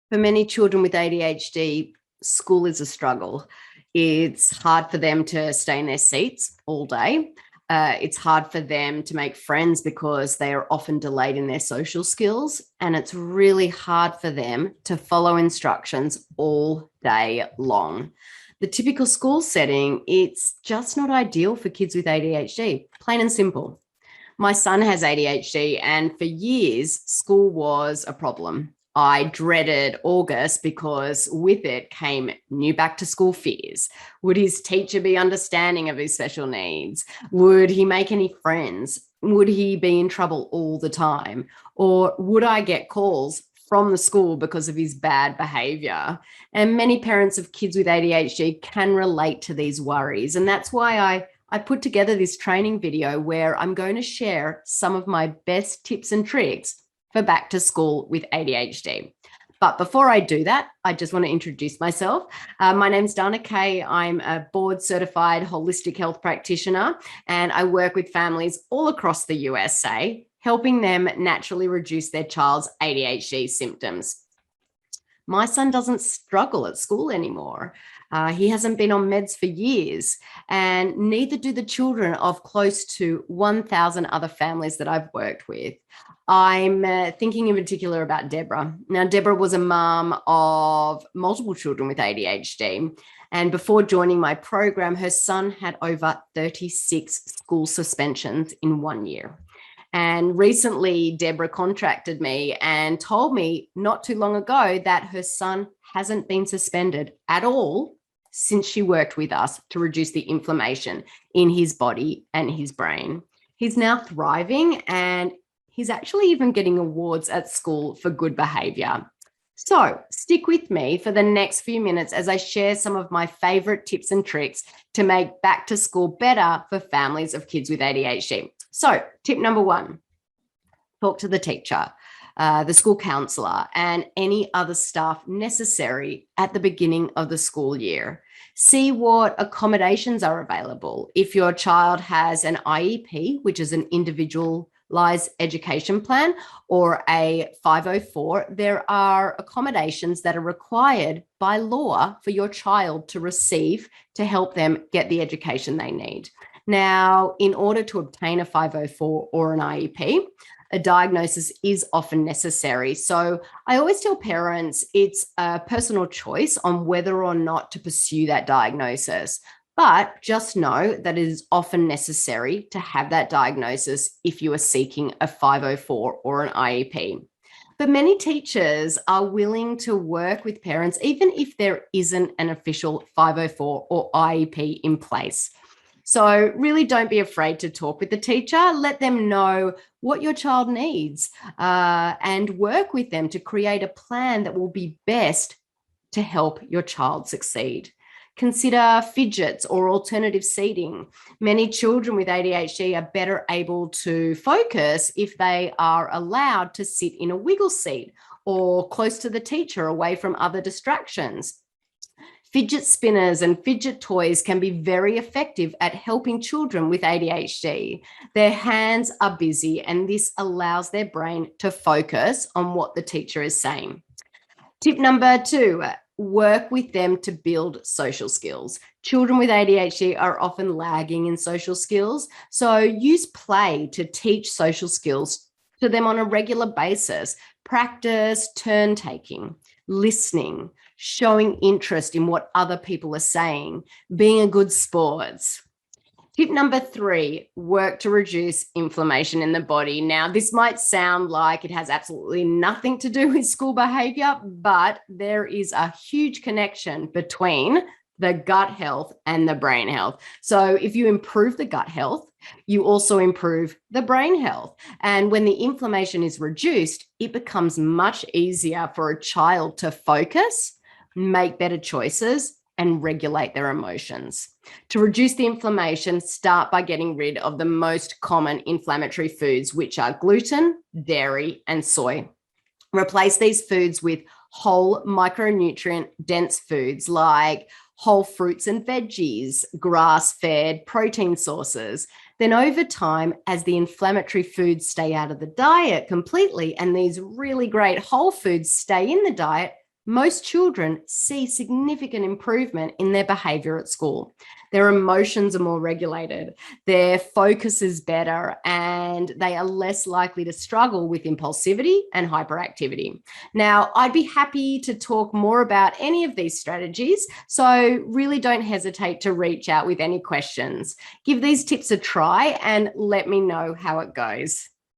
For many children with ADHD, school is a struggle. It's hard for them to stay in their seats all day. It's hard for them to make friends because they are often delayed in their social skills. And it's really hard for them to follow instructions all day long. The typical school setting, it's just not ideal for kids with ADHD, plain and simple. My son has ADHD, and for years, school was a problem. I dreaded August because with it came new back to school fears. Would his teacher be understanding of his special needs? Would he make any friends? Would he be in trouble all the time? Or would I get calls from the school because of his bad behavior? And many parents of kids with ADHD can relate to these worries. And that's why I put together this training video where I'm going to share some of my best tips and tricks for back to school with ADHD. But before I do that, I just want to introduce myself. My name's Dana Kay. I'm a board certified holistic health practitioner, and I work with families all across the USA, helping them naturally reduce their child's ADHD symptoms. My son doesn't struggle at school anymore. He hasn't been on meds for years, and neither do the children of close to 1,000 other families that I've worked with. I'm thinking in particular about Deborah. Now, Deborah was a mom of multiple children with ADHD. And before joining my program, her son had over 36 school suspensions in 1 year. And recently, Deborah contacted me and told me not too long ago that her son hasn't been suspended at all since she worked with us to reduce the inflammation in his body and his brain. He's now thriving, and he's actually even getting awards at school for good behavior. So stick with me for the next few minutes as I share some of my favorite tips and tricks to make back to school better for families of kids with ADHD. So tip number 1, talk to the teacher, the school counselor, and any other staff necessary at the beginning of the school year. See what accommodations are available. If your child has an IEP, which is an individualized education plan, or a 504, there are accommodations that are required by law for your child to receive to help them get the education they need. Now, in order to obtain a 504 or an IEP, a diagnosis is often necessary. So I always tell parents it's a personal choice on whether or not to pursue that diagnosis. But just know that it is often necessary to have that diagnosis if you are seeking a 504 or an IEP. But many teachers are willing to work with parents, even if there isn't an official 504 or IEP in place. So really don't be afraid to talk with the teacher. Let them know what your child needs and work with them to create a plan that will be best to help your child succeed. Consider fidgets or alternative seating. Many children with ADHD are better able to focus if they are allowed to sit in a wiggle seat or close to the teacher, away from other distractions. Fidget spinners and fidget toys can be very effective at helping children with ADHD. Their hands are busy, and this allows their brain to focus on what the teacher is saying. Tip number 2, work with them to build social skills. Children with ADHD are often lagging in social skills, so use play to teach social skills to them on a regular basis. Practice turn taking, listening, showing interest in what other people are saying, being a good sport. Tip number 3, work to reduce inflammation in the body. Now, this might sound like it has absolutely nothing to do with school behavior, but there is a huge connection between the gut health and the brain health. So if you improve the gut health, you also improve the brain health. And when the inflammation is reduced, it becomes much easier for a child to focus, make better choices, and regulate their emotions. To reduce the inflammation, start by getting rid of the most common inflammatory foods, which are gluten, dairy, and soy. Replace these foods with whole micronutrient dense foods like whole fruits and veggies, grass-fed protein sources. Then over time, as the inflammatory foods stay out of the diet completely and these really great whole foods stay in the diet, most children see significant improvement in their behavior at school. Their emotions are more regulated, their focus is better, and they are less likely to struggle with impulsivity and hyperactivity. Now, I'd be happy to talk more about any of these strategies, so really don't hesitate to reach out with any questions. Give these tips a try and let me know how it goes.